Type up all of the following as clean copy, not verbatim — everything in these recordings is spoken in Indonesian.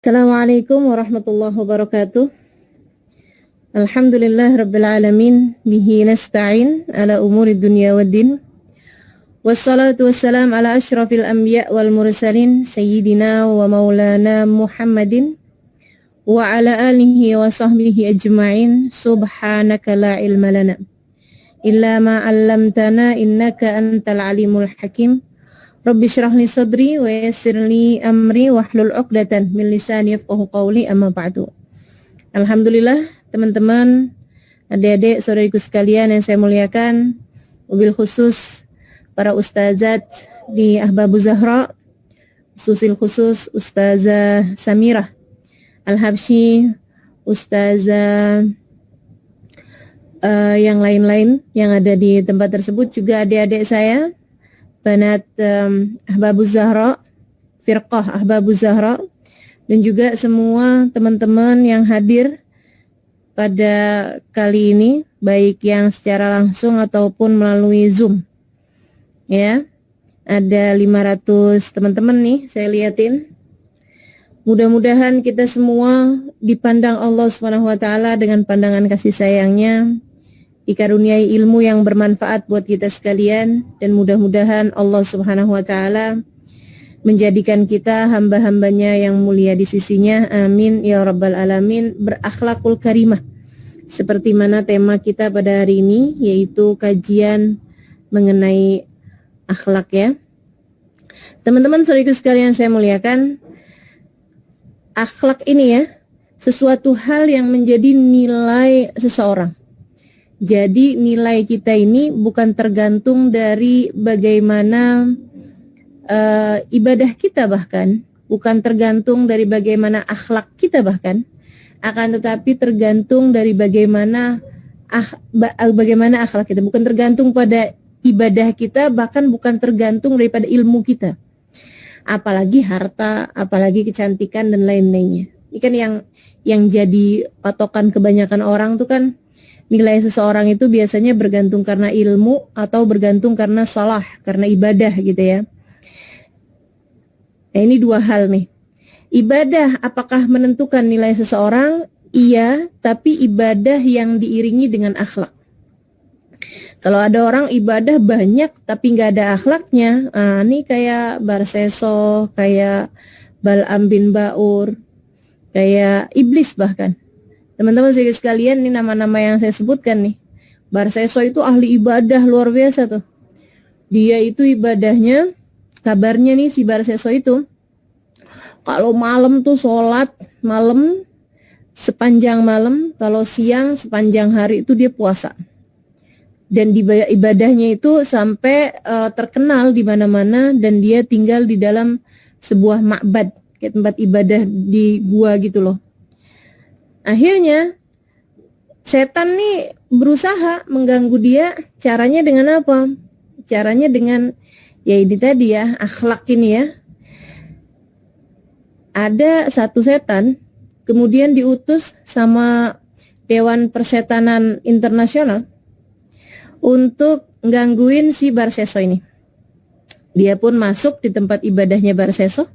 Assalamualaikum warahmatullahi wabarakatuh. Alhamdulillah rabbil alamin bihi nasta'in ala umuri dunya waddin. Wassalatu wassalam ala asyrafil anbiya wal mursalin sayyidina wa maulana Muhammadin wa ala alihi wa sahbihi ajma'in. Subhanaka la ilma lana illa ma 'allamtana innaka antal alimul hakim. Rabbi syrah li sadri wa yassir li amri wahlul 'uqdatan min lisani yafqahu qawli, amma ba'du. Alhamdulillah teman-teman, adik-adik, saudariku sekalian yang saya muliakan, wabil khusus para ustazat di Ahbabuz Zahra, khusus Ustazah Samirah Al-Habsyi, Ustazah yang lain-lain yang ada di tempat tersebut, juga adik-adik saya Banat Ahbabuz Zahra, Firqah Ahbabuz Zahra, dan juga semua teman-teman yang hadir pada kali ini, baik yang secara langsung ataupun melalui Zoom. Ya, ada 500 teman-teman nih, saya liatin. Mudah-mudahan kita semua dipandang Allah SWT dengan pandangan kasih sayangnya, dikaruniai ilmu yang bermanfaat buat kita sekalian, dan mudah-mudahan Allah Subhanahu wa Ta'ala menjadikan kita hamba-hambanya yang mulia di sisinya. Amin ya rabbal alamin. Berakhlakul karimah, seperti mana tema kita pada hari ini, yaitu kajian mengenai akhlak, ya. Teman-teman saudariku sekalian saya muliakan, akhlak ini ya, sesuatu hal yang menjadi nilai seseorang. Jadi nilai kita ini bukan tergantung dari bagaimana ibadah kita, bahkan bukan tergantung dari bagaimana akhlak kita, bahkan akan tetapi tergantung dari bagaimana akhlak kita. Bukan tergantung pada ibadah kita, bahkan bukan tergantung daripada ilmu kita, apalagi harta, apalagi kecantikan dan lain-lainnya. Ini kan yang jadi patokan kebanyakan orang tuh kan, nilai seseorang itu biasanya bergantung karena ilmu atau bergantung karena salah, karena ibadah gitu ya. Nah, ini dua hal nih. Ibadah apakah menentukan nilai seseorang? Iya, tapi ibadah yang diiringi dengan akhlak. Kalau ada orang ibadah banyak tapi nggak ada akhlaknya, ini kayak Barseso, kayak Bal'am bin Ba'ur, kayak iblis bahkan. Teman-teman sekalian, ini nama-nama yang saya sebutkan nih. Barseso itu ahli ibadah luar biasa tuh. Dia itu ibadahnya, kabarnya nih si Barseso itu, kalau malam tuh sholat malam sepanjang malam, kalau siang sepanjang hari itu dia puasa. Dan di ibadahnya itu sampai terkenal di mana-mana, dan dia tinggal di dalam sebuah ma'bad, kayak tempat ibadah di gua gitu loh. Akhirnya setan nih berusaha mengganggu dia. Caranya dengan apa? Caranya dengan ya ini tadi ya, akhlak ini ya. Ada satu setan kemudian diutus sama Dewan Persetanan Internasional untuk gangguin si Barseso ini. Dia pun masuk di tempat ibadahnya Barseso.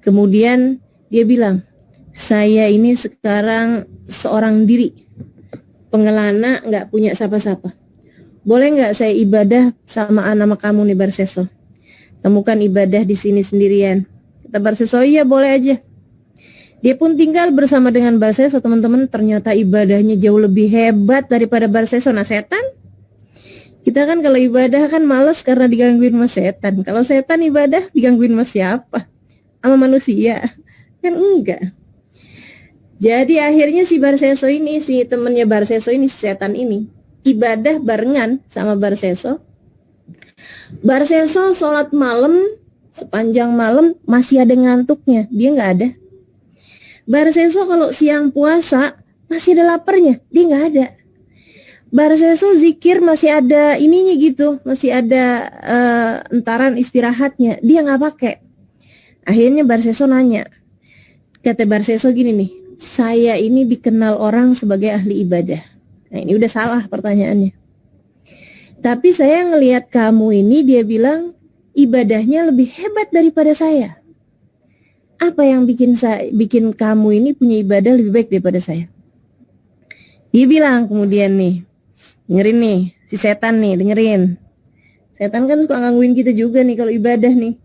Kemudian dia bilang, saya ini sekarang seorang diri, pengelana, nggak punya siapa-siapa. Boleh nggak saya ibadah sama nama kamu nih Barseso? Temukan ibadah di sini sendirian. Kata Barseso, iya boleh aja. Dia pun tinggal bersama dengan Barseso, teman-teman. Ternyata ibadahnya jauh lebih hebat daripada Barseso. Nah setan, kita kan kalau ibadah kan males karena digangguin sama setan. Kalau setan ibadah digangguin sama siapa? Sama manusia? Kan enggak. Jadi akhirnya si Barseso ini, si temennya Barseso ini, si setan ini, ibadah barengan sama Barseso. Barseso sholat malam, sepanjang malam masih ada ngantuknya, dia nggak ada. Barseso kalau siang puasa masih ada laparnya, dia nggak ada. Barseso zikir masih ada ininya gitu, masih ada entaran istirahatnya, dia nggak pakai. Akhirnya Barseso nanya, kata Barseso gini nih, saya ini dikenal orang sebagai ahli ibadah. Nah ini udah salah pertanyaannya. Tapi saya ngelihat kamu ini, dia bilang ibadahnya lebih hebat daripada saya. Apa yang bikin kamu ini punya ibadah lebih baik daripada saya? Dia bilang kemudian nih, dengerin nih, si setan nih, dengerin. Setan kan suka gangguin kita juga nih kalau ibadah nih.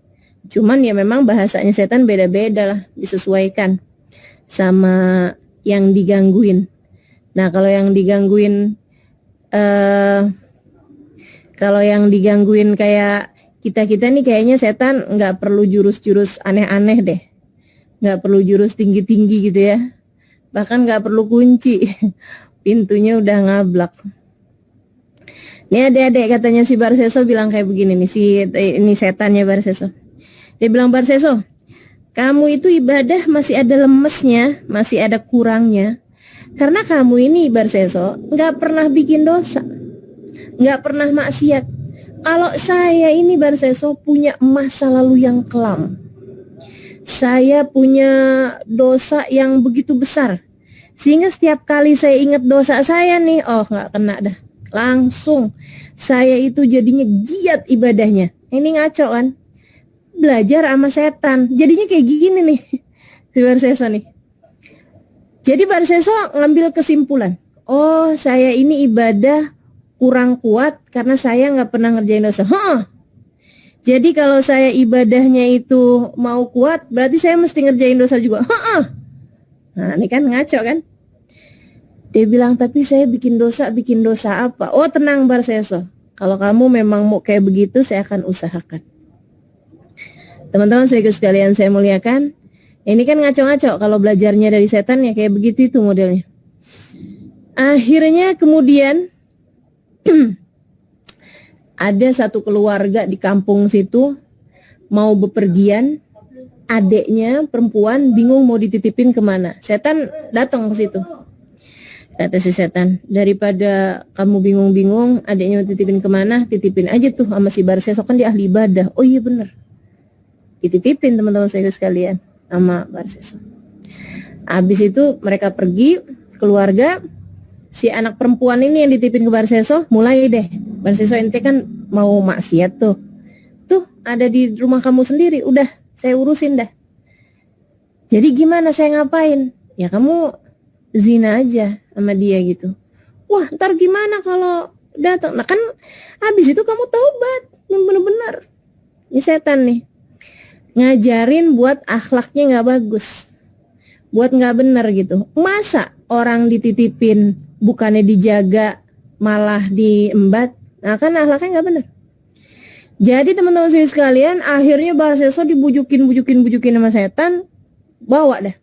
Cuman ya memang bahasanya setan beda-beda lah, disesuaikan sama yang digangguin. Nah kalau yang digangguin kayak kita nih kayaknya setan nggak perlu jurus-jurus aneh-aneh deh, nggak perlu jurus tinggi-tinggi gitu ya, bahkan nggak perlu kunci, pintunya udah ngablak. Ini adik-adik katanya si Barseso bilang kayak begini nih, ini setannya Barseso. Dia bilang, Barseso, kamu itu ibadah masih ada lemesnya, masih ada kurangnya. Karena kamu ini Barseso nggak pernah bikin dosa, nggak pernah maksiat. Kalau saya ini Barseso punya masa lalu yang kelam. Saya punya dosa yang begitu besar. Sehingga setiap kali saya ingat dosa saya nih, oh nggak kena dah. Langsung saya itu jadinya giat ibadahnya. Ini ngaco kan? Belajar sama setan. Jadinya kayak gini nih si Barseso nih. Jadi Barseso ngambil kesimpulan, oh saya ini ibadah kurang kuat karena saya nggak pernah ngerjain dosa. Jadi kalau saya ibadahnya itu mau kuat, berarti saya mesti ngerjain dosa juga. Nah ini kan ngaco kan? Dia bilang, tapi saya bikin dosa apa? Oh tenang Barseso, kalau kamu memang mau kayak begitu, saya akan usahakan. Teman-teman sekalian saya muliakan, ini kan ngaco-ngaco kalau belajarnya dari setan ya kayak begitu itu modelnya. Akhirnya kemudian ada satu keluarga di kampung situ mau bepergian, adeknya perempuan bingung mau dititipin kemana. Setan datang ke situ. Kata si setan, daripada kamu bingung-bingung adeknya mau titipin kemana, titipin aja tuh sama si Barseso, kan dia ahli ibadah. Oh iya bener, dititipin teman-teman saya sekalian sama Barseso. Habis itu mereka pergi, keluarga, si anak perempuan ini yang dititipin ke Barseso, mulai deh, Barseso ente kan mau maksiat tuh ada di rumah kamu sendiri, udah saya urusin dah. Jadi gimana saya ngapain? Ya kamu zina aja sama dia gitu. Wah ntar gimana kalau datang? Nah kan habis itu kamu taubat, bener-bener. Ini setan nih, ngajarin buat akhlaknya nggak bagus, buat nggak bener gitu. Masa orang dititipin bukannya dijaga malah diembat? Nah kan akhlaknya nggak bener. Jadi teman-teman saya sekalian, akhirnya Barseso dibujukin sama setan, bawa dah.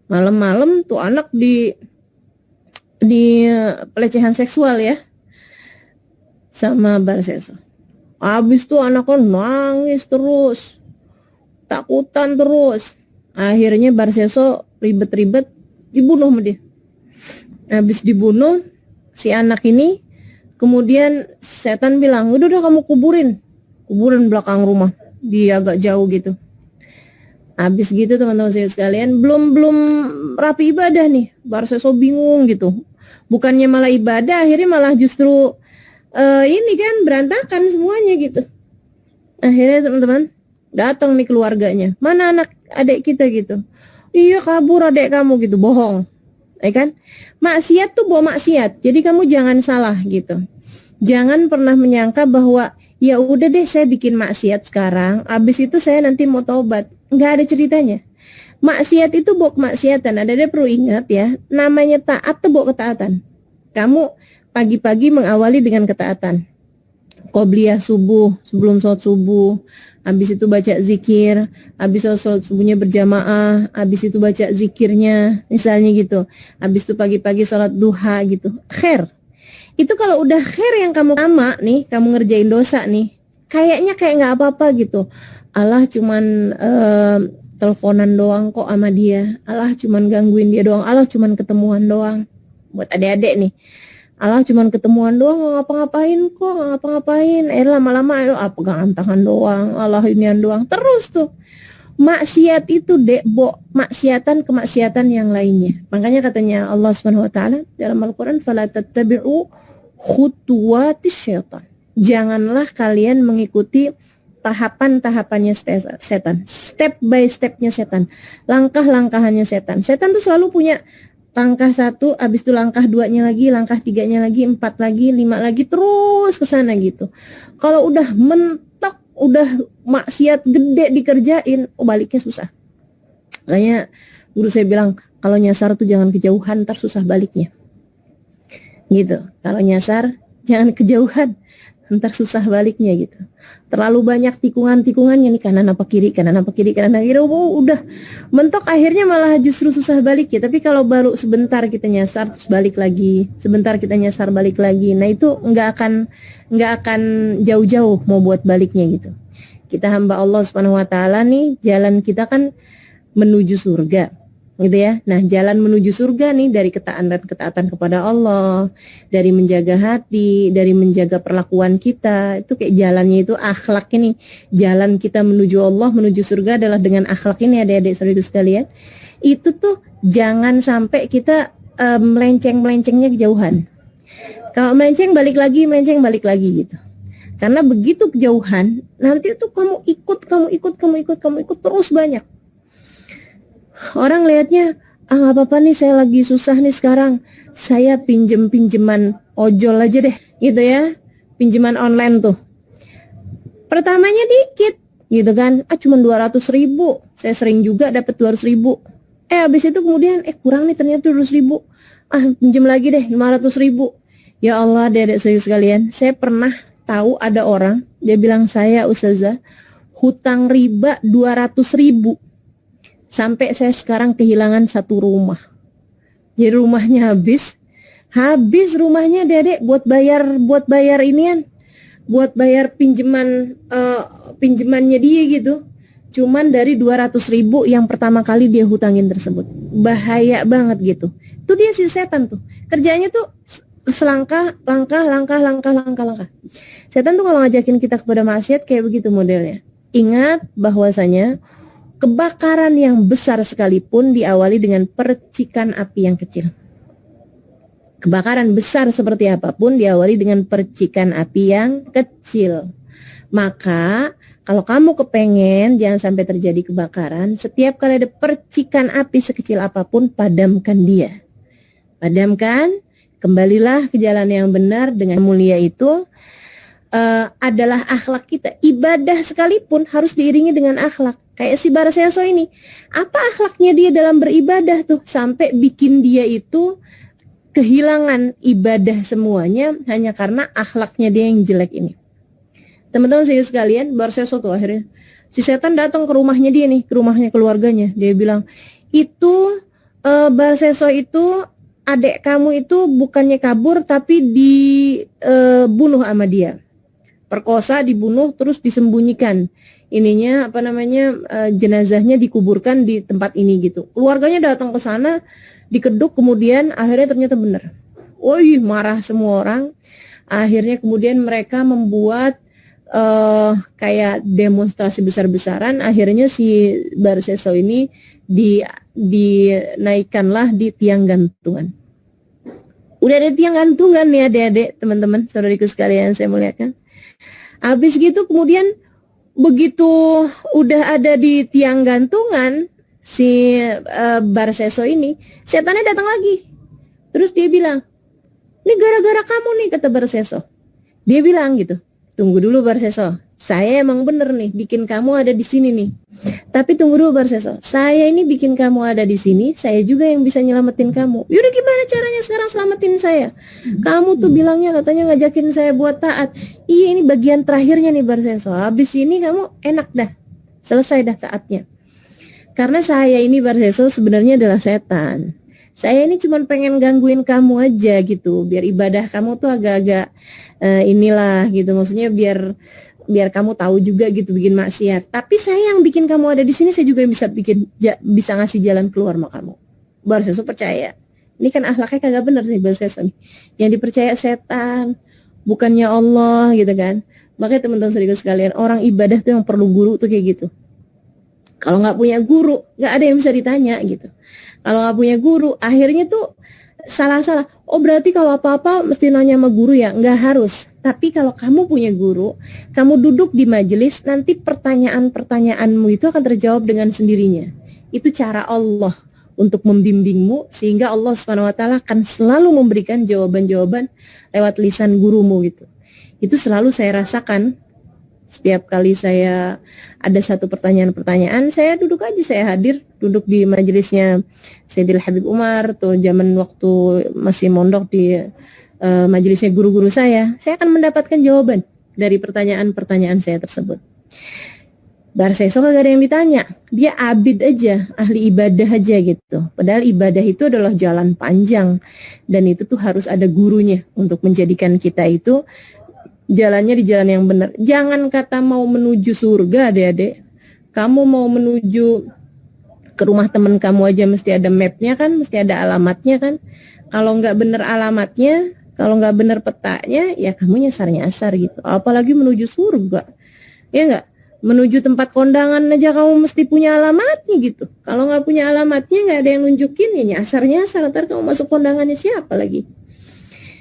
Malam-malam tuh anak di pelecehan seksual ya sama Barseso. Habis tuh anaknya nangis terus, takutan terus. Akhirnya Barseso ribet-ribet dibunuh sama dia. Habis dibunuh si anak ini, kemudian setan bilang, udah kamu kuburin belakang rumah, di agak jauh gitu. Habis gitu teman-teman saya sekalian, belum rapi ibadah nih, Barseso bingung gitu. Bukannya malah ibadah, akhirnya malah justru ini kan berantakan semuanya gitu. Akhirnya teman-teman datang nih keluarganya, mana anak adik kita gitu. Iya kabur adik kamu gitu, bohong. Ya kan? Maksiat tuh bawa maksiat. Jadi kamu jangan salah gitu. Jangan pernah menyangka bahwa ya udah deh saya bikin maksiat sekarang, abis itu saya nanti mau taubat. Nggak ada ceritanya. Maksiat itu bawa kemaksiatan. Ada perlu ingat ya, namanya taat tuh bawa ketaatan. Kamu pagi-pagi mengawali dengan ketaatan. Qobliyah subuh, sebelum sholat subuh, habis itu baca zikir, habis sholat subuhnya berjamaah, habis itu baca zikirnya, misalnya gitu. Habis itu pagi-pagi sholat duha gitu. Khair. Itu kalau udah khair yang kamu lama nih, kamu ngerjain dosa nih, kayaknya kayak nggak apa-apa gitu. Allah cuman teleponan doang kok sama dia. Allah cuman gangguin dia doang. Allah cuman ketemuan doang. Buat adik-adik nih, Allah cuman ketemuan doang, nggak ngapa-ngapain kok, nggak ngapa-ngapain. Lama-lama pegangan tangan doang, Allah inian doang. Terus tuh maksiat itu maksiatan kemaksiatan yang lainnya. Makanya katanya Allah Subhanahu wa taala dalam Al-Qur'an, fala tattabi'u khutuwatis syaitan. Janganlah kalian mengikuti tahapan-tahapannya setan, step by stepnya setan, langkah-langkahannya setan. Setan tuh selalu punya langkah 1, habis itu langkah 2-nya lagi, langkah 3-nya lagi, 4 lagi, 5 lagi, terus ke sana gitu. Kalau udah mentok, udah maksiat gede dikerjain, baliknya susah. Makanya guru saya bilang, kalau nyasar tuh jangan kejauhan, ntar susah baliknya. Gitu. Kalau nyasar jangan kejauhan, ntar susah baliknya gitu. Terlalu banyak tikungan-tikungannya nih, kanan apa kiri, kanan apa kiri, kanan apa kiri. Udah mentok, akhirnya malah justru susah balik ya. Tapi kalau baru sebentar kita nyasar terus balik lagi, sebentar kita nyasar balik lagi, nah itu nggak akan jauh-jauh mau buat baliknya gitu. Kita hamba Allah Subhanahu Wa Taala nih, jalan kita kan menuju surga. Gitu ya. Nah, jalan menuju surga nih dari ketaatan kepada Allah, dari menjaga hati, dari menjaga perlakuan kita. Itu kayak jalannya itu akhlak ini. Jalan kita menuju Allah, menuju surga adalah dengan akhlak ini, adik-adik saudara sekalian. Itu tuh jangan sampai kita melenceng-melencengnya kejauhan. Kalau melenceng balik lagi gitu. Karena begitu kejauhan, nanti tuh kamu ikut terus banyak. Orang lihatnya, nggak apa-apa nih, saya lagi susah nih sekarang, saya pinjeman ojol aja deh, gitu ya, pinjaman online tuh. Pertamanya dikit, gitu kan, cuma 200.000, saya sering juga dapat 200.000. Habis itu kemudian, kurang nih ternyata 200.000, pinjam lagi deh 500.000. Ya Allah, adik-adik saya sekalian, saya pernah tahu ada orang, dia bilang, saya Ustazah, hutang riba 200.000. Sampai saya sekarang kehilangan 1 rumah. Jadi rumahnya habis rumahnya Dedek buat bayar inian, buat bayar pinjamannya dia gitu. Cuman dari 200.000 yang pertama kali dia hutangin tersebut. Bahaya banget gitu. Itu dia si setan tuh. Kerjanya tuh selangkah, langkah. Setan tuh kalau ngajakin kita kepada maksiat kayak begitu modelnya. Ingat bahwasanya kebakaran yang besar sekalipun diawali dengan percikan api yang kecil. Kebakaran besar seperti apapun diawali dengan percikan api yang kecil. Maka kalau kamu kepengen jangan sampai terjadi kebakaran, setiap kali ada percikan api sekecil apapun, padamkan dia. Padamkan, kembalilah ke jalan yang benar dengan mulia itu. Adalah akhlak kita. Ibadah sekalipun harus diiringi dengan akhlak. Kayak si Barseso ini, apa akhlaknya dia dalam beribadah tuh sampai bikin dia itu kehilangan ibadah semuanya hanya karena akhlaknya dia yang jelek ini. Teman-teman saya sekalian, Barseso tuh akhirnya si setan datang ke rumahnya dia nih, ke rumahnya keluarganya. Dia bilang, itu Barseso itu adik kamu itu bukannya kabur tapi dibunuh sama dia. Perkosa, dibunuh, terus disembunyikan. Ininya jenazahnya dikuburkan di tempat ini gitu. Keluarganya datang ke sana, dikeduk, kemudian akhirnya ternyata benar. Marah semua orang. Akhirnya kemudian mereka membuat kayak demonstrasi besar-besaran. Akhirnya si Barseso ini dinaikkanlah di tiang gantungan. Udah ada tiang gantungan nih adik-adik, teman-teman, saudariku sekalian saya muliakan. Habis gitu kemudian begitu udah ada di tiang gantungan si Barseso ini, setannya datang lagi. Terus dia bilang, ini gara-gara kamu nih, kata Barseso. Dia bilang gitu, tunggu dulu Barseso, saya emang bener nih bikin kamu ada di sini nih. Tapi tunggu dulu Barseso, saya ini bikin kamu ada di sini, saya juga yang bisa nyelamatin kamu. Yaudah gimana caranya sekarang selamatin saya? Kamu tuh bilangnya katanya ngajakin saya buat taat. Iya, ini bagian terakhirnya nih Barseso. Habis ini kamu enak dah, selesai dah taatnya. Karena saya ini Barseso sebenarnya adalah setan. Saya ini cuma pengen gangguin kamu aja gitu, biar ibadah kamu tuh agak-agak inilah gitu. Maksudnya biar kamu tahu juga gitu bikin maksiat. Tapi saya yang bikin kamu ada di sini, saya juga bisa ngasih jalan keluar sama kamu. Barseso percaya. Ini kan akhlaknya kagak bener nih Barseso nih. Yang dipercaya setan, bukannya Allah gitu kan. Makanya teman-teman saudara sekalian, orang ibadah tuh yang perlu guru tuh kayak gitu. Kalau nggak punya guru, nggak ada yang bisa ditanya gitu. Kalau nggak punya guru, akhirnya tuh salah-salah. Oh berarti kalau apa-apa mesti nanya sama guru ya? Nggak harus. Tapi kalau kamu punya guru, kamu duduk di majelis, nanti pertanyaan-pertanyaanmu itu akan terjawab dengan sendirinya. Itu cara Allah untuk membimbingmu, sehingga Allah SWT akan selalu memberikan jawaban-jawaban lewat lisan gurumu gitu. Itu selalu saya rasakan. Setiap kali saya ada satu pertanyaan-pertanyaan, saya duduk aja, saya hadir, duduk di majelisnya Sayyidil Habib Umar, tuh zaman waktu masih mondok di majelisnya guru-guru saya akan mendapatkan jawaban dari pertanyaan-pertanyaan saya tersebut. Barseso gak ada yang ditanya, dia abid aja, ahli ibadah aja gitu. Padahal ibadah itu adalah jalan panjang, dan itu tuh harus ada gurunya untuk menjadikan kita itu jalannya di jalan yang benar. Jangan kata mau menuju surga, adik-adik. Kamu mau menuju ke rumah teman kamu aja mesti ada mapnya kan, mesti ada alamatnya kan. Kalau nggak benar alamatnya, kalau nggak benar petanya, ya kamu nyasar-nyasar gitu. Apalagi menuju surga, ya nggak? Menuju tempat kondangan aja kamu mesti punya alamatnya gitu. Kalau nggak punya alamatnya, nggak ada yang nunjukin, ya nyasar-nyasar. Ntar kamu masuk kondangannya siapa lagi?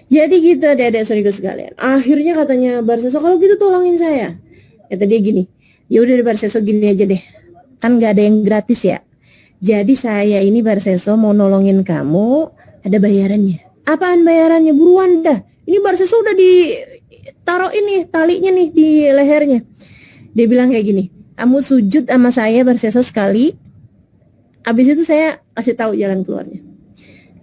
Jadi gitu adik-adik serius sekalian. Akhirnya katanya Barseso, kalau gitu tolongin saya. Kata dia gini, ya udah Barseso gini aja deh. Kan nggak ada yang gratis ya. Jadi saya ini Barseso mau nolongin kamu, ada bayarannya. Apaan bayarannya? Buruan dah. Ini Barseso udah ditaruh ini talinya nih di lehernya. Dia bilang kayak gini, kamu sujud sama saya Barseso sekali. Habis itu saya kasih tahu jalan keluarnya.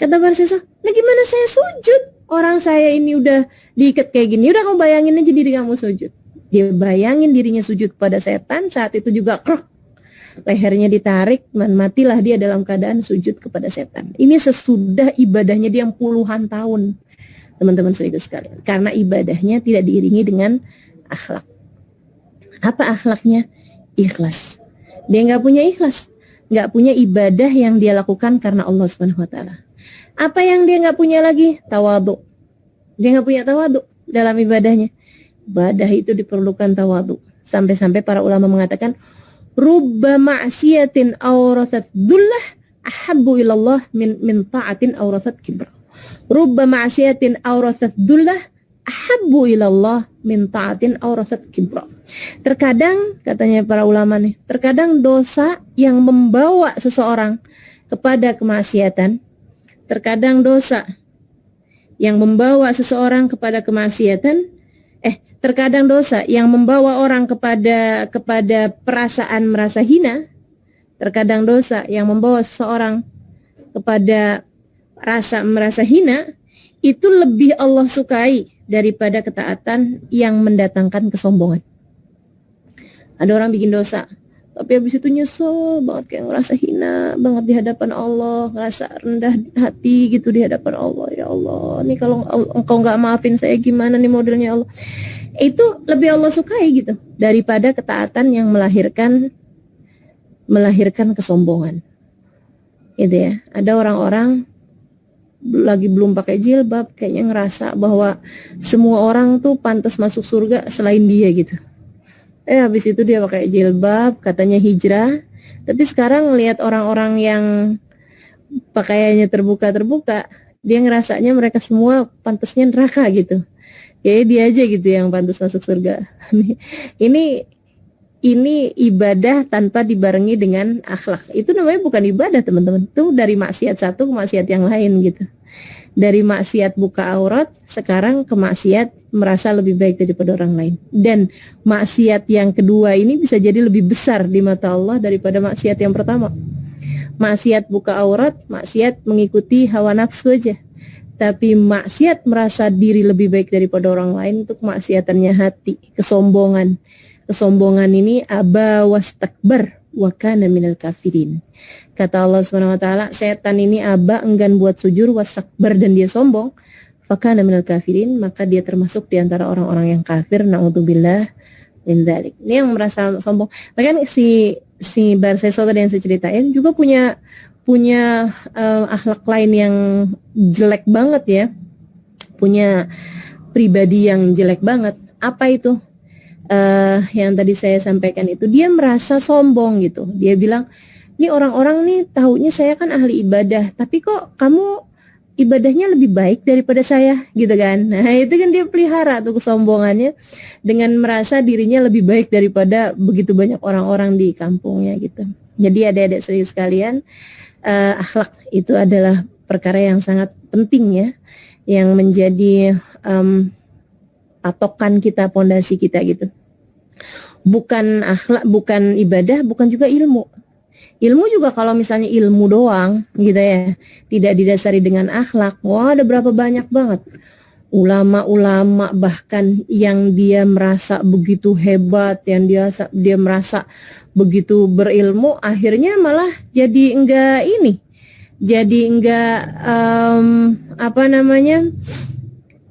Kata Barseso, nah gimana saya sujud? Orang saya ini udah diikat kayak gini. Udah kamu bayangin aja diri kamu sujud. Dia bayangin dirinya sujud kepada setan. Saat itu juga krok, lehernya ditarik, matilah dia dalam keadaan sujud kepada setan. Ini sesudah ibadahnya dia yang puluhan tahun, teman-teman saudara sekalian. Karena ibadahnya tidak diiringi dengan akhlak. Apa akhlaknya? Ikhlas. Dia nggak punya ikhlas, nggak punya ibadah yang dia lakukan karena Allah Subhanahu Wa Taala. Apa yang dia nggak punya lagi? Tawadhu. Dia nggak punya tawadhu dalam ibadahnya. Ibadah itu diperlukan tawadhu. Sampai-sampai para ulama mengatakan, rubba ma'siyatin awrathat dhullah ahabbu ilallah min ta'atin awrathat kibra. Rubba ma'siyatin awrathat dhullah ahabbu ilallah min ta'atin awrathat kibra. Terkadang, katanya para ulama nih, terkadang dosa yang membawa seseorang kepada kemaksiatan, terkadang dosa yang membawa seseorang kepada kemaksiatan, terkadang dosa yang membawa orang kepada perasaan merasa hina, terkadang dosa yang membawa seseorang kepada rasa merasa hina, itu lebih Allah sukai daripada ketaatan yang mendatangkan kesombongan. Ada orang bikin dosa, tapi habis itu nyesel banget, kayak ngerasa hina banget di hadapan Allah, ngerasa rendah hati gitu di hadapan Allah. Ya Allah, nih kalau engkau nggak maafin saya gimana nih modelnya Allah. Itu lebih Allah sukai gitu daripada ketaatan yang melahirkan kesombongan. Gitu ya. Ada orang-orang lagi belum pakai jilbab, kayaknya ngerasa bahwa semua orang tuh pantas masuk surga selain dia gitu. Habis itu dia pakai jilbab, katanya hijrah. Tapi sekarang ngelihat orang-orang yang pakaiannya terbuka-terbuka, dia ngerasanya mereka semua pantasnya neraka gitu. Ya dia aja gitu yang pantas masuk surga. Ini ibadah tanpa dibarengi dengan akhlak. Itu namanya bukan ibadah, teman-teman. Itu dari maksiat satu ke maksiat yang lain gitu. Dari maksiat buka aurat, sekarang ke maksiat merasa lebih baik daripada orang lain. Dan maksiat yang kedua ini bisa jadi lebih besar di mata Allah daripada maksiat yang pertama. Maksiat buka aurat, maksiat mengikuti hawa nafsu aja. Tapi maksiat merasa diri lebih baik daripada orang lain, untuk maksiatannya hati, kesombongan. Kesombongan ini aba wastakbar wa kana minal kafirin. Kata Allah Subhanahu wa taala, setan ini aba, enggan buat sujud, wastakbar, dan dia sombong, fa kana minal kafirin, maka dia termasuk di antara orang-orang yang kafir. Naudzubillah min dzalik. Ini yang merasa sombong. Bahkan si Barseso tadi yang saya ceritain juga punya akhlak lain yang jelek banget ya. Punya pribadi yang jelek banget. Apa itu? Yang tadi saya sampaikan itu, dia merasa sombong gitu. Dia bilang, ini orang-orang nih taunya saya kan ahli ibadah, tapi kok kamu ibadahnya lebih baik daripada saya gitu kan. Nah itu kan dia pelihara tuh kesombongannya dengan merasa dirinya lebih baik daripada begitu banyak orang-orang di kampungnya gitu. Jadi adik-adik sekalian, akhlak itu adalah perkara yang sangat penting ya, yang menjadi patokan kita, pondasi kita gitu. Bukan akhlak, bukan ibadah, bukan juga ilmu. Ilmu juga kalau misalnya ilmu doang gitu ya, tidak didasari dengan akhlak, wah ada berapa banyak banget ulama-ulama bahkan yang dia merasa begitu hebat, yang dia merasa begitu berilmu, akhirnya malah jadi enggak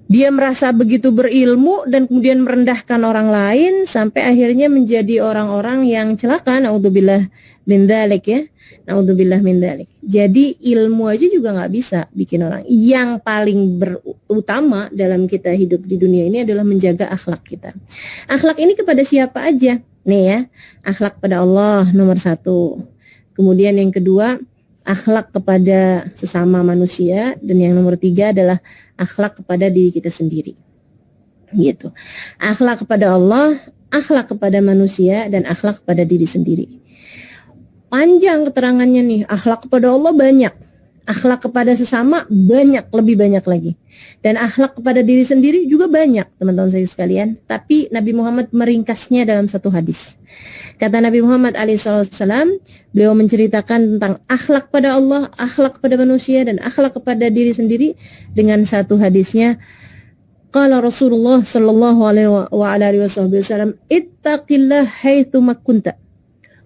dia merasa begitu berilmu dan kemudian merendahkan orang lain sampai akhirnya menjadi orang-orang yang celaka. Naudzubillah min dzalik ya. Naudzubillah min dzalik. Jadi ilmu aja juga nggak bisa bikin orang. Yang paling utama dalam kita hidup di dunia ini adalah menjaga akhlak kita. Akhlak ini kepada siapa aja? Nih ya, akhlak pada Allah nomor 1. Kemudian yang kedua, akhlak kepada sesama manusia, dan yang nomor 3 adalah akhlak kepada diri kita sendiri. Gitu. Akhlak kepada Allah, akhlak kepada manusia, dan akhlak kepada diri sendiri. Panjang keterangannya nih, akhlak kepada Allah banyak, akhlak kepada sesama banyak, lebih banyak lagi. Dan akhlak kepada diri sendiri juga banyak, teman-teman saya sekalian. Tapi Nabi Muhammad meringkasnya dalam satu hadis. Kata Nabi Muhammad alaihissalam, beliau menceritakan tentang akhlak pada Allah, akhlak kepada manusia, dan akhlak kepada diri sendiri dengan satu hadisnya. Qala Rasulullah sallallahu alaihi wasallam, ittaqillah haitsu ma kunta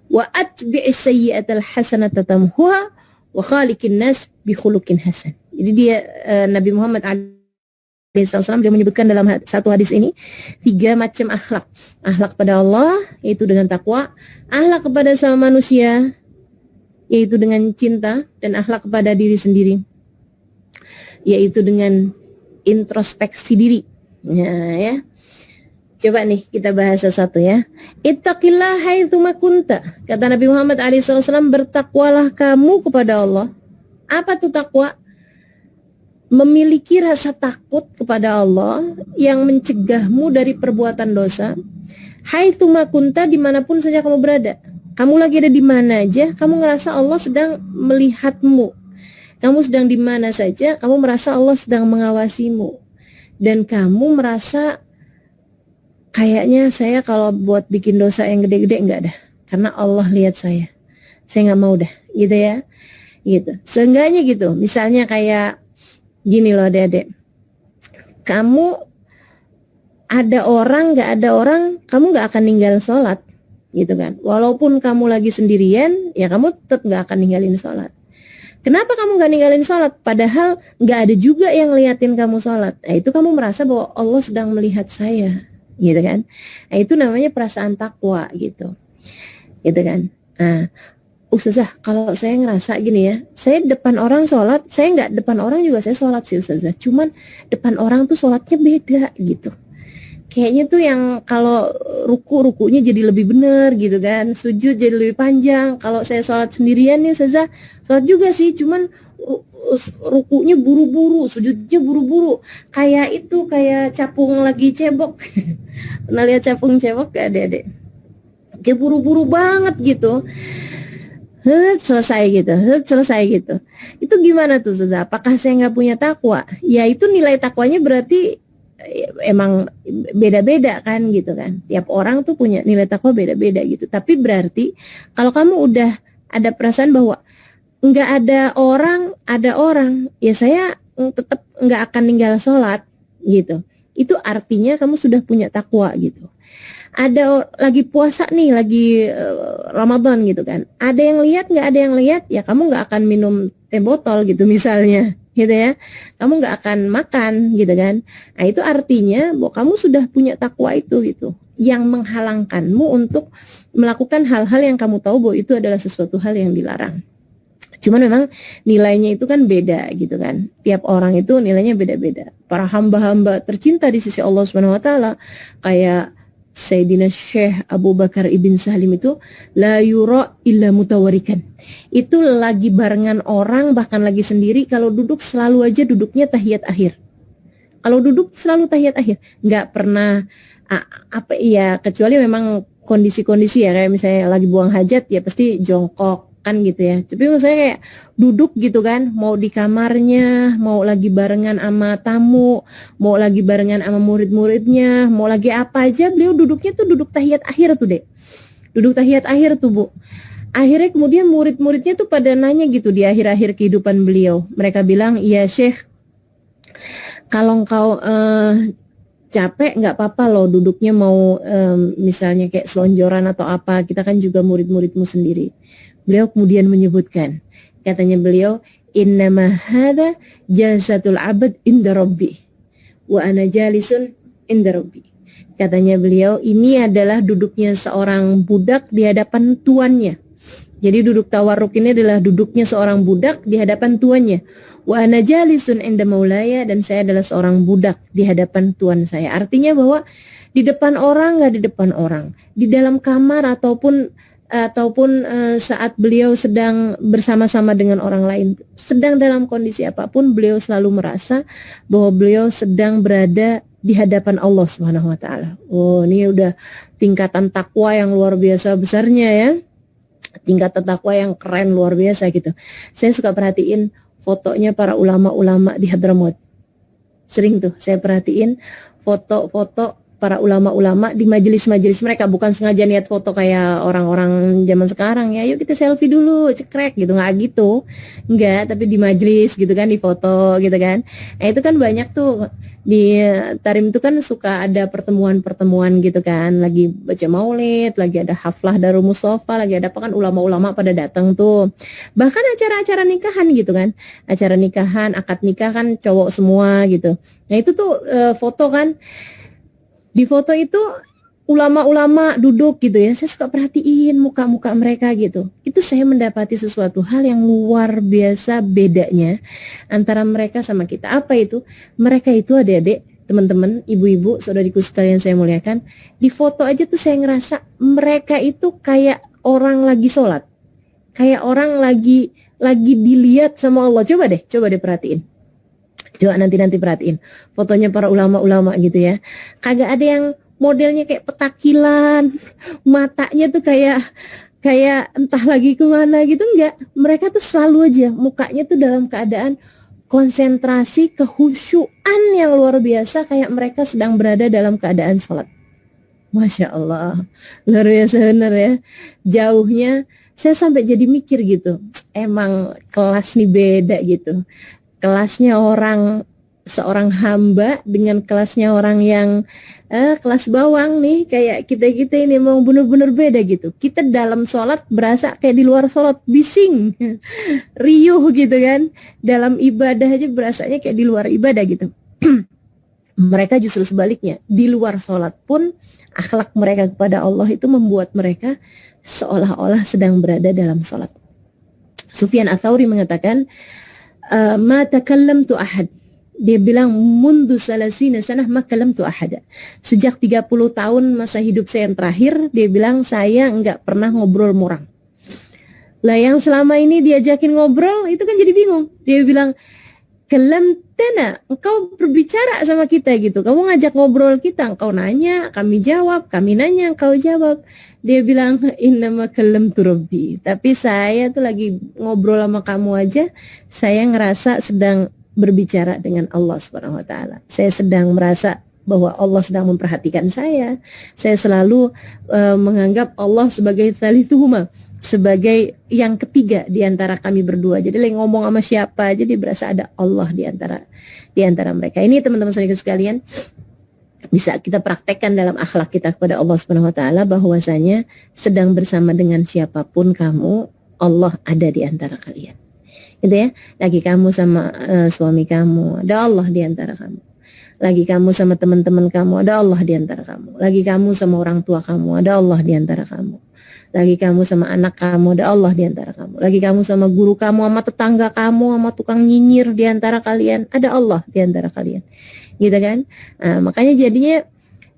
wa atbi'is sayyi'atal hasanata tamhuha wa khaliqin nas bi khuluqin hasan. Jadi dia Nabi Muhammad alaihissalam dia menyebutkan dalam satu hadis ini 3 macam akhlak. Akhlak pada Allah yaitu dengan takwa, akhlak kepada sama manusia yaitu dengan cinta, dan akhlak kepada diri sendiri yaitu dengan introspeksi diri. Ya. Coba nih kita bahas satu ya. Ittaqillah haitsu ma kunta. Kata Nabi Muhammad alaihissalam, bertakwalah kamu kepada Allah. Apa tuh takwa? Memiliki rasa takut kepada Allah yang mencegahmu dari perbuatan dosa. Haitsu ma kunta, dimanapun saja kamu berada. Kamu lagi ada di mana aja, kamu ngerasa Allah sedang melihatmu. Kamu sedang di mana saja, kamu merasa Allah sedang mengawasimu. Dan kamu merasa kayaknya saya kalau buat bikin dosa yang gede-gede enggak dah, karena Allah lihat saya nggak mau dah, gitu ya, gitu. Seenggaknya gitu, misalnya kayak gini loh adik-adik, kamu ada orang nggak ada orang, kamu nggak akan ninggal sholat, gitu kan. Walaupun kamu lagi sendirian, ya kamu tetap nggak akan ninggalin sholat. Kenapa kamu nggak ninggalin sholat? Padahal nggak ada juga yang liatin kamu sholat. Nah itu kamu merasa bahwa Allah sedang melihat saya, gitu kan. Nah itu namanya perasaan takwa gitu kan. Nah Ustazah, kalau saya ngerasa gini ya, saya depan orang sholat, saya nggak depan orang juga saya sholat sih Ustazah, cuman depan orang tuh sholatnya beda gitu. Kayaknya tuh yang kalau rukunya jadi lebih bener gitu kan, sujud jadi lebih panjang. Kalau saya sholat sendirian nih Ustazah, sholat juga sih, cuman rukunya buru-buru, sujudnya buru-buru, kayak capung lagi cebok. Pernah lihat capung cebok gak adik-adik? Kayak buru-buru banget gitu. Selesai gitu. Itu gimana tuh Ustazah? Apakah saya nggak punya takwa? Ya itu nilai takwanya berarti emang beda-beda kan gitu kan. Tiap orang tuh punya nilai takwa beda-beda gitu. Tapi berarti kalau kamu udah ada perasaan bahwa nggak ada orang, ya saya tetap nggak akan ninggal sholat gitu. Itu artinya kamu sudah punya takwa gitu. Ada lagi puasa nih, lagi Ramadan gitu kan. Ada yang lihat, nggak ada yang lihat, ya kamu nggak akan minum teh botol gitu misalnya, gitu ya. Kamu nggak akan makan gitu kan. Nah itu artinya bahwa kamu sudah punya takwa itu gitu, yang menghalangkanmu untuk melakukan hal-hal yang kamu tahu bahwa itu adalah sesuatu hal yang dilarang. Cuman memang nilainya itu kan beda gitu kan. Tiap orang itu nilainya beda-beda. Para hamba-hamba tercinta di sisi Allah Subhanahu wa taala kayak Sayyidina Syekh Abu Bakar Ibn Salim itu la yura illa mutawarikan. Itu lagi barengan orang, bahkan lagi sendiri, kalau duduk selalu aja duduknya tahiyat akhir. Kalau duduk selalu tahiyat akhir, nggak pernah apa ya, kecuali memang kondisi-kondisi ya, kayak misalnya lagi buang hajat ya pasti jongkok kan gitu ya. Tapi misalnya kayak duduk gitu kan, mau di kamarnya, mau lagi barengan sama tamu, mau lagi barengan sama murid-muridnya, mau lagi apa aja, beliau duduknya tuh duduk tahiyat akhir tuh deh. Duduk tahiyat akhir tuh Bu. Akhirnya kemudian murid-muridnya tuh pada nanya gitu di akhir-akhir kehidupan beliau. Mereka bilang, "Ya Syekh, kalau engkau capek nggak apa-apa loh duduknya, mau misalnya kayak selonjoran atau apa, kita kan juga murid-muridmu sendiri." Beliau kemudian menyebutkan, katanya beliau, "Innama hadza jazatul abad inda rabbi wa ana jalisun inda rabbi." Katanya beliau, ini adalah duduknya seorang budak di hadapan tuannya. Jadi duduk tawarruk ini adalah duduknya seorang budak di hadapan tuannya. Wa ana jalisun inda maulaya, dan saya adalah seorang budak di hadapan tuan saya. Artinya bahwa di depan orang, nggak di depan orang, di dalam kamar ataupun saat beliau sedang bersama-sama dengan orang lain, sedang dalam kondisi apapun, beliau selalu merasa bahwa beliau sedang berada di hadapan Allah Subhanahu wa taala. Oh, ini udah tingkatan takwa yang luar biasa besarnya ya. Tingkatan takwa yang keren luar biasa gitu. Saya suka perhatiin fotonya para ulama-ulama di Hadramaut. Sering tuh saya perhatiin foto-foto para ulama-ulama di majelis-majelis mereka, bukan sengaja niat foto kayak orang-orang zaman sekarang ya, yuk kita selfie dulu, cekrek gitu, nggak gitu, nggak, tapi di majelis gitu kan, di foto gitu kan. Nah itu kan banyak tuh di Tarim itu kan suka ada pertemuan-pertemuan gitu kan, lagi baca maulid, lagi ada haflah Darul Mustafa, lagi ada apa kan, ulama-ulama pada datang tuh, bahkan acara-acara nikahan gitu kan, acara nikahan, akad nikah kan cowok semua gitu. Nah itu tuh foto kan. Di foto itu ulama-ulama duduk gitu ya, saya suka perhatiin muka-muka mereka gitu. Itu saya mendapati sesuatu hal yang luar biasa bedanya antara mereka sama kita. Apa itu? Mereka itu adik-adik, teman-teman, ibu-ibu, saudariku sekalian saya muliakan, di foto aja tuh saya ngerasa mereka itu kayak orang lagi sholat, kayak orang lagi dilihat sama Allah. Coba deh perhatiin. Coba nanti perhatiin fotonya para ulama-ulama gitu ya. Kagak ada yang modelnya kayak petakilan, matanya tuh kayak entah lagi kemana gitu, enggak. Mereka tuh selalu aja mukanya tuh dalam keadaan konsentrasi, kehusyuan yang luar biasa, kayak mereka sedang berada dalam keadaan sholat. Masya Allah, luar biasa bener ya. Jauhnya saya sampai jadi mikir gitu, emang kelas nih beda gitu. Kelasnya seorang hamba dengan kelasnya orang yang kelas bawang nih, kayak kita ini mau bener-bener beda gitu. Kita dalam sholat berasa kayak di luar sholat, bising, riuh gitu kan. Dalam ibadah aja berasanya kayak di luar ibadah gitu. Mereka justru sebaliknya, di luar sholat pun akhlak mereka kepada Allah itu membuat mereka seolah-olah sedang berada dalam sholat. Sufyan Ats-Tsauri mengatakan, ma takallamtu ahad. Dia bilang, mundu salasina sanah ma kallamtu ahada. Sejak 30 tahun masa hidup saya yang terakhir, dia bilang, saya enggak pernah ngobrol sama orang. Lah yang selama ini diajakin ngobrol, itu kan jadi bingung. Dia bilang, kalamtana, engkau berbicara sama kita gitu. Kamu ngajak ngobrol kita, engkau nanya, kami jawab, kami nanya, engkau jawab. Dia bilang, innama kallamtu rabbi. Tapi saya tuh lagi ngobrol sama kamu aja, saya ngerasa sedang berbicara dengan Allah Subhanahu wa taala. Saya sedang merasa bahwa Allah sedang memperhatikan saya. Saya selalu menganggap Allah sebagai tsalituhuma, sebagai yang ketiga di antara kami berdua. Jadi lagi ngomong sama siapa aja dia berasa ada Allah di antara mereka. Ini teman-teman sekalian, bisa kita praktekkan dalam akhlak kita kepada Allah Subhanahu wa taala, bahwasanya sedang bersama dengan siapapun kamu, Allah ada di antara kalian. Gitu ya. Lagi kamu sama suami kamu, ada Allah di antara kamu. Lagi kamu sama teman-teman kamu, ada Allah di antara kamu. Lagi kamu sama orang tua kamu, ada Allah di antara kamu. Lagi kamu sama anak kamu, ada Allah di antara kamu. Lagi kamu sama guru kamu, sama tetangga kamu, sama tukang nyinyir di antara kalian, ada Allah di antara kalian. Gitu kan? Nah, makanya jadinya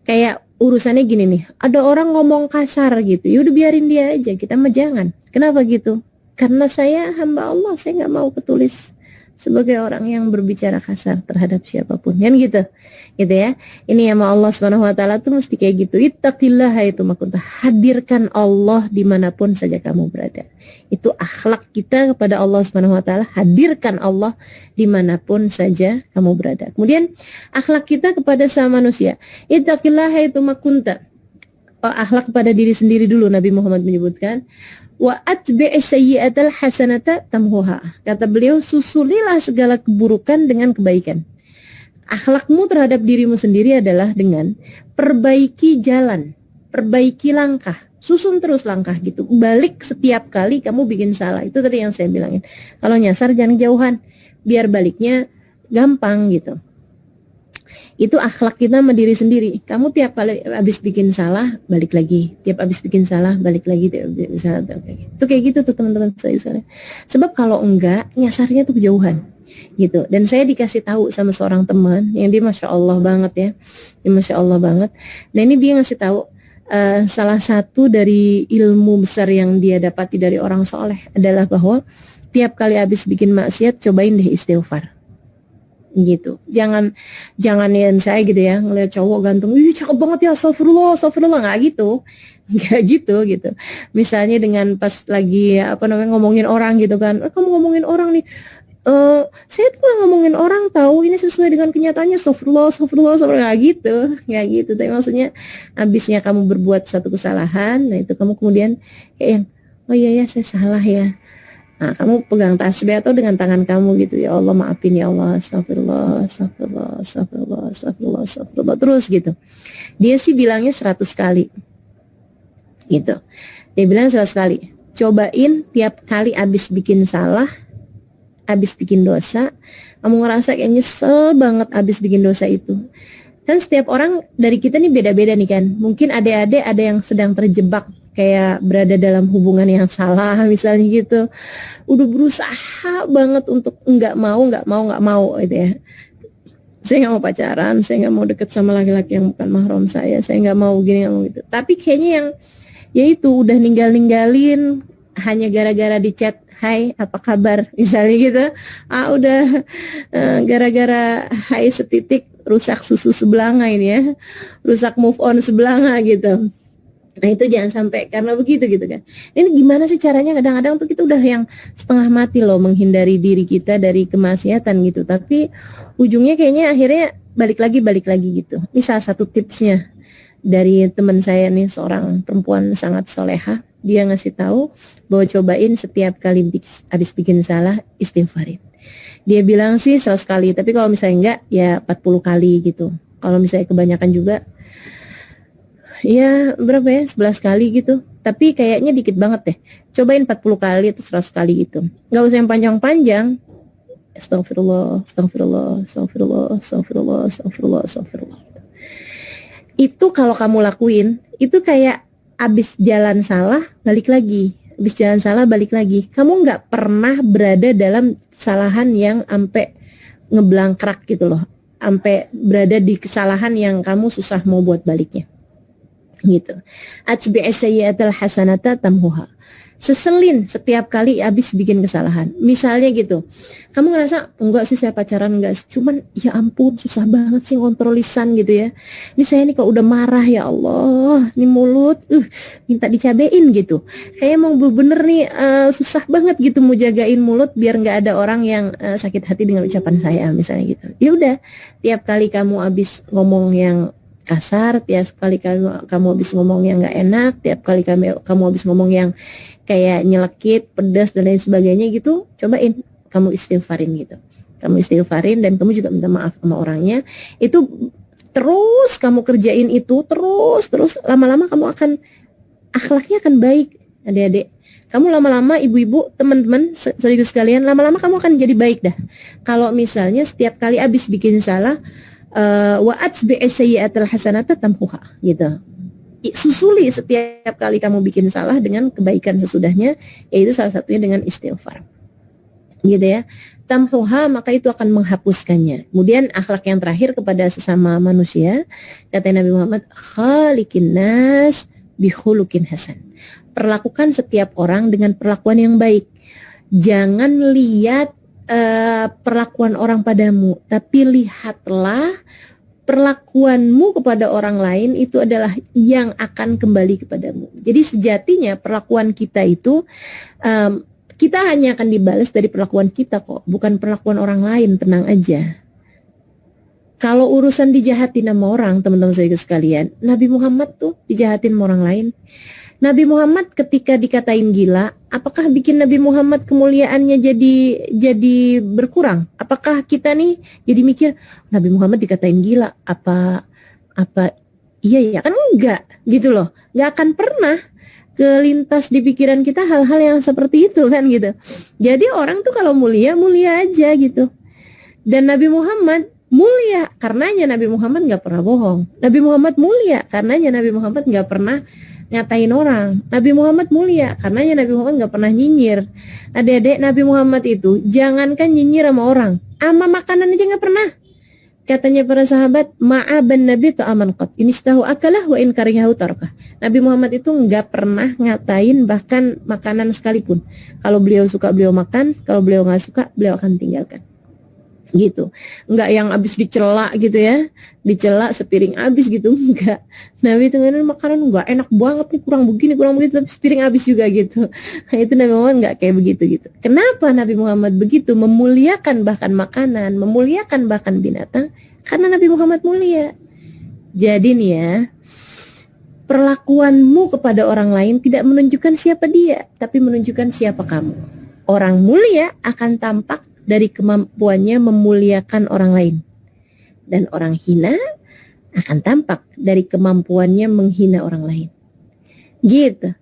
kayak urusannya gini nih, ada orang ngomong kasar gitu, ya udah biarin dia aja, kita mah jangan. Kenapa gitu? Karena saya hamba Allah, saya nggak mau ketulis sebagai orang yang berbicara kasar terhadap siapapun, kan gitu ya. Ini sama Allah Subhanahu Wa Taala tuh mesti kayak gitu. Ittaqillah itu makunta, hadirkan Allah dimanapun saja kamu berada. Itu akhlak kita kepada Allah Subhanahu Wa Taala, hadirkan Allah dimanapun saja kamu berada. Kemudian akhlak kita kepada sama manusia, ittaqillah itu makunta. Akhlak kepada diri sendiri dulu Nabi Muhammad menyebutkan. Wa atbi'is sayyi'atal hasanata tamhuha. Kata beliau, susulilah segala keburukan dengan kebaikan. Akhlakmu terhadap dirimu sendiri adalah dengan perbaiki jalan, perbaiki langkah, susun terus langkah gitu. Balik setiap kali kamu bikin salah. Itu tadi yang saya bilangin. Kalau nyasar jangan jauhan, biar baliknya gampang gitu. Itu akhlak kita sama diri sendiri. Kamu tiap kali habis bikin salah, balik lagi. Tiap habis bikin salah, balik lagi. Tiap habis salah, balik lagi. Itu kayak gitu tuh teman-teman saya. Sebab kalau enggak, nyasarnya tuh kejauhan gitu. Dan saya dikasih tahu sama seorang teman yang dia Masya Allah banget ya. Dia Masya Allah banget. Nah ini dia ngasih tahu salah satu dari ilmu besar yang dia dapati dari orang soleh adalah bahwa tiap kali habis bikin maksiat, cobain deh istighfar. Gitu, jangan yang saya gitu ya ngeliat cowok ganteng, ih cakep banget ya, astagfirullah nggak gitu. Misalnya dengan pas lagi ngomongin orang gitu kan, kamu ngomongin orang nih, saya tuh gak ngomongin orang tahu, ini sesuai dengan kenyataannya, astagfirullah nggak gitu. Tapi maksudnya abisnya kamu berbuat satu kesalahan, nah itu kamu kemudian kayak yang, oh iya ya saya salah ya. Nah, kamu pegang tasbih atau dengan tangan kamu gitu, ya Allah maafin ya Allah, astagfirullah, terus gitu. Dia sih bilangnya 100 kali gitu. Dia bilang 100 kali. Cobain tiap kali abis bikin salah, abis bikin dosa, kamu ngerasa kayak nyesel banget abis bikin dosa itu. Kan setiap orang dari kita nih beda-beda nih kan. Mungkin adik-adik ada yang sedang terjebak kayak berada dalam hubungan yang salah misalnya gitu, udah berusaha banget untuk nggak mau gitu ya. Saya nggak mau pacaran, saya nggak mau deket sama laki-laki yang bukan mahram saya nggak mau gini, nggak mau gitu. Tapi kayaknya yang ya itu udah ninggalin hanya gara-gara di chat, hai apa kabar misalnya gitu. Udah gara-gara hai setitik rusak susu sebelanga ini ya, rusak move on sebelanga gitu. Nah itu jangan sampai karena begitu gitu kan. Ini gimana sih caranya, kadang-kadang tuh kita udah yang setengah mati loh menghindari diri kita dari kemaksiatan gitu. Tapi ujungnya kayaknya akhirnya balik lagi gitu. Ini salah satu tipsnya dari teman saya nih, seorang perempuan sangat soleha. Dia ngasih tahu bahwa cobain setiap kali habis bikin salah istighfarin. Dia bilang sih 100 kali, tapi kalau misalnya enggak ya 40 kali gitu. Kalau misalnya kebanyakan juga ya berapa ya, 11 kali gitu. Tapi kayaknya dikit banget deh. Cobain 40 kali atau 100 kali gitu. Gak usah yang panjang-panjang. Astagfirullah. Itu kalau kamu lakuin, itu kayak abis jalan salah balik lagi. Kamu gak pernah berada dalam kesalahan yang sampai ngeblangkrak gitu loh. Sampai berada di kesalahan yang kamu susah mau buat baliknya. Gitu. Atbi'is sayyi'atal hasanata tamhuha. Seselin setiap kali habis bikin kesalahan. Misalnya gitu, kamu ngerasa enggak sih saya pacaran, enggak sih, cuman ya ampun susah banget sih ngontrol lisan gitu ya. Ini saya nih kalau udah marah ya Allah, nih mulut minta dicabein gitu. Kayak mau bener nih susah banget gitu mau jagain mulut biar nggak ada orang yang sakit hati dengan ucapan saya misalnya gitu. Ya udah, tiap kali kamu habis ngomong yang kasar, tiap kali kamu habis ngomong yang nggak enak, tiap kali kamu habis ngomong yang kayak nyelekit, pedas dan lain sebagainya gitu, cobain kamu istighfarin gitu. Kamu istighfarin dan kamu juga minta maaf sama orangnya. Itu terus kamu kerjain itu terus lama-lama kamu akan akhlaknya akan baik, adik-adik. Kamu lama-lama, ibu-ibu, teman-teman, saudara sekalian, lama-lama kamu akan jadi baik dah. Kalau misalnya setiap kali habis bikin salah, wa atbi'is sayyi'atal hasanata tamhuha gitu. Susuli setiap kali kamu bikin salah dengan kebaikan sesudahnya, yaitu salah satunya dengan istighfar. gitu ya. Tamhuha, maka itu akan menghapuskannya. Kemudian akhlak yang terakhir kepada sesama manusia, kata Nabi Muhammad, khaliqin nas bi khuluqin hasan. Perlakukan setiap orang dengan perlakuan yang baik. Jangan lihat perlakuan orang padamu, tapi lihatlah perlakuanmu kepada orang lain itu adalah yang akan kembali kepadamu. Jadi sejatinya perlakuan kita itu kita hanya akan dibalas dari perlakuan kita kok, bukan perlakuan orang lain, tenang aja. Kalau urusan dijahatin sama orang, teman-teman saya sekalian, Nabi Muhammad tuh dijahatin sama orang lain. Nabi Muhammad ketika dikatain gila, apakah bikin Nabi Muhammad kemuliaannya jadi berkurang? Apakah kita nih jadi mikir Nabi Muhammad dikatain gila, apa iya ya kan enggak gitu loh. Enggak akan pernah kelintas di pikiran kita hal-hal yang seperti itu kan gitu. Jadi orang tuh kalau mulia aja gitu. Dan Nabi Muhammad mulia karenanya Nabi Muhammad nggak pernah bohong. Nabi Muhammad mulia karenanya Nabi Muhammad nggak pernah ngatain orang. Nabi Muhammad mulia karenanya Nabi Muhammad nggak pernah nyinyir. Adik-adik, Nabi Muhammad itu jangankan nyinyir sama orang, sama makanan aja nggak pernah. Katanya para sahabat, ma'aban Nabi ta'aman qat, inistahu akalah wa in karihahu tarkah. Nabi Muhammad itu nggak pernah ngatain bahkan makanan sekalipun. Kalau beliau suka beliau makan, kalau beliau nggak suka beliau akan tinggalkan. Gitu. Enggak yang habis dicela gitu ya. Dicela sepiring habis gitu, enggak. Nabi itu makanan enggak enak banget nih, kurang begini tapi sepiring habis juga gitu. Nah, itu Nabi Muhammad enggak kayak begitu gitu. Kenapa Nabi Muhammad begitu memuliakan bahkan makanan, memuliakan bahkan binatang? Karena Nabi Muhammad mulia. Jadi nih ya, perlakuanmu kepada orang lain tidak menunjukkan siapa dia, tapi menunjukkan siapa kamu. Orang mulia akan tampak dari kemampuannya memuliakan orang lain. Dan orang hina akan tampak dari kemampuannya menghina orang lain. Gitu.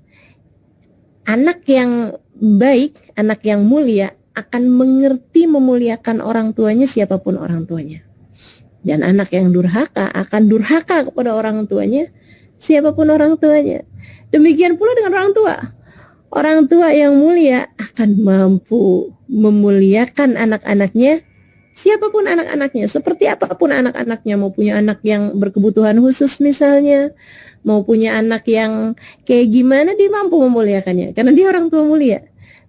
Anak yang baik, anak yang mulia akan mengerti memuliakan orang tuanya siapapun orang tuanya. Dan anak yang durhaka akan durhaka kepada orang tuanya siapapun orang tuanya. Demikian pula dengan orang tua. Orang tua yang mulia akan mampu memuliakan anak-anaknya, siapapun anak-anaknya, seperti apapun anak-anaknya, mau punya anak yang berkebutuhan khusus misalnya, mau punya anak yang kayak gimana, dia mampu memuliakannya, karena dia orang tua mulia.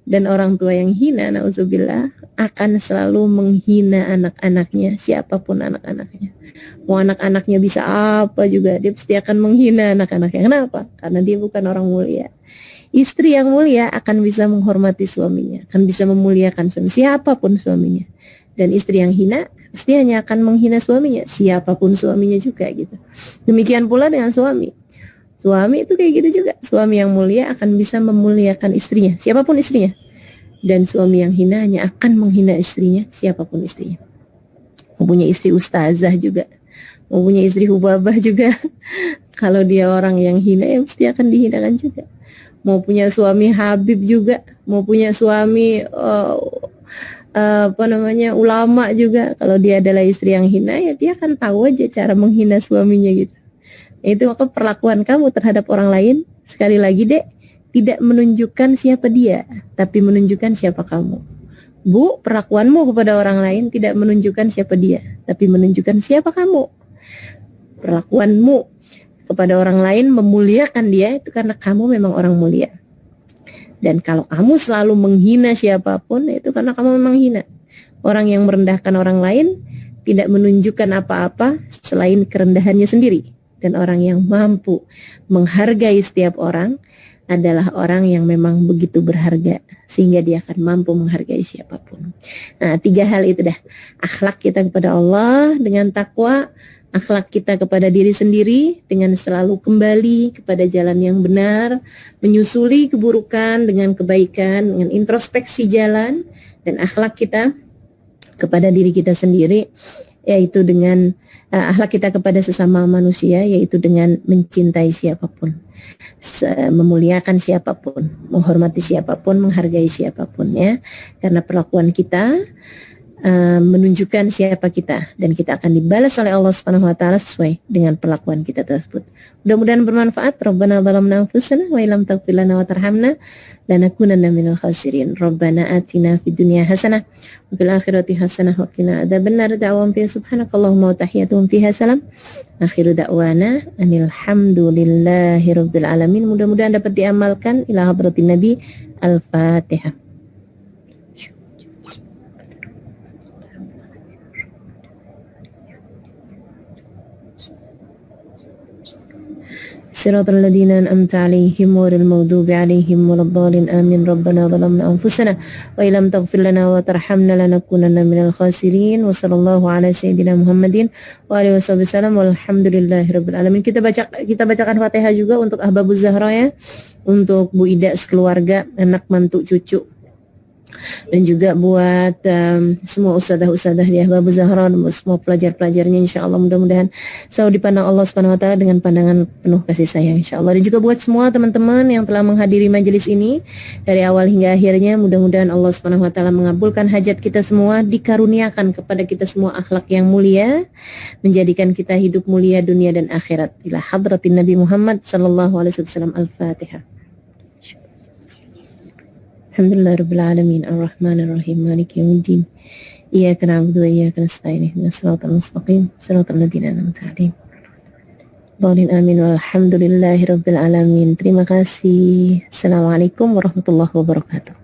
Dan orang tua yang hina, na'udzubillah, akan selalu menghina anak-anaknya, siapapun anak-anaknya. Mau anak-anaknya bisa apa juga, dia pasti akan menghina anak-anaknya. Kenapa? Karena dia bukan orang mulia. Istri yang mulia akan bisa menghormati suaminya, akan bisa memuliakan suami, siapapun suaminya. Dan istri yang hina, pasti hanya akan menghina suaminya, siapapun suaminya juga gitu. Demikian pula dengan suami. Suami itu kayak gitu juga. Suami yang mulia akan bisa memuliakan istrinya, siapapun istrinya. Dan suami yang hina hanya akan menghina istrinya, siapapun istrinya. Mau punya istri ustazah juga, mau punya istri hubabah juga. Kalau dia orang yang hina, ya pasti akan dihinakan juga. Mau punya suami habib juga, mau punya suami ulama juga, kalau dia adalah istri yang hina, ya dia akan tahu aja cara menghina suaminya gitu. Itu maka perlakuan kamu terhadap orang lain, sekali lagi dek, tidak menunjukkan siapa dia, tapi menunjukkan siapa kamu. Bu, perlakuanmu kepada orang lain tidak menunjukkan siapa dia, tapi menunjukkan siapa kamu. Perlakuanmu kepada orang lain memuliakan dia itu karena kamu memang orang mulia. Dan kalau kamu selalu menghina siapapun, itu karena kamu memang hina. Orang yang merendahkan orang lain tidak menunjukkan apa-apa selain kerendahannya sendiri. Dan orang yang mampu menghargai setiap orang adalah orang yang memang begitu berharga, sehingga dia akan mampu menghargai siapapun. Nah, 3 hal itu dah. Akhlak kita kepada Allah dengan takwa, akhlak kita kepada diri sendiri dengan selalu kembali kepada jalan yang benar, menyusuli keburukan dengan kebaikan, dengan introspeksi jalan, dan akhlak kita kepada diri kita sendiri, yaitu dengan akhlak kita kepada sesama manusia, yaitu dengan mencintai siapapun, memuliakan siapapun, menghormati siapapun, menghargai siapapun ya. Karena perlakuan kita menunjukkan siapa kita, dan kita akan dibalas oleh Allah Subhanahu wa taala sesuai dengan perlakuan kita tersebut. Mudah-mudahan bermanfaat. Rabbana zalamna anfusana wa illam taghfir lana wa tarhamna lanakunanna minal khasirin. Rabbana atina fid dunya hasanah wa fil akhirati hasanah wa qina adzabannar. Da'wahum fiha subhanakallahumma wa tahiyyatuhum fiha salam. Akhiru da'wana anil hamdulillahi rabbil alamin. Mudah-mudahan dapat diamalkan. Ila hadratin Nabi. Al-Fatihah. صراط الذين أنعمت عليهم غير المغضوب عليهم ولا الضالين آمين. ربنا ظلمنا أنفسنا وإن لم تغفر لنا وترحمنا لنكونن من الخاسرين. وصلى الله على سيدنا محمد وآله وصحبه وسلم walhamdulillahi rabbil alamin. Kita bacakan Fatihah juga untuk Ahbabuz Zahra ya, untuk Bu Ida sekeluarga, anak mantu cucu, dan juga buat semua ustadzah-ustadzah di Ahbabuz Zahra, semua pelajar-pelajarnya, insya Allah mudah-mudahan selalu dipandang Allah Subhanahu wa taala dengan pandangan penuh kasih sayang, insya Allah. Dan juga buat semua teman-teman yang telah menghadiri majelis ini dari awal hingga akhirnya, mudah-mudahan Allah Subhanahu wa taala mengabulkan hajat kita semua, dikaruniakan kepada kita semua akhlak yang mulia, menjadikan kita hidup mulia dunia dan akhirat. Ila hadratin Nabi Muhammad sallallahu alaihi wasallam. Al-Fatihah. Alhamdulillah rabbil alamin arrahmanir rahim maliki yaumiddin iyyaka na'budu wa iyyaka nasta'in ihdinas siratal mustaqim siratal ladzina an'amta 'alaihim dhalin amin walhamdulillahi rabbil alamin. Terima kasih. Assalamualaikum warahmatullahi wabarakatuh.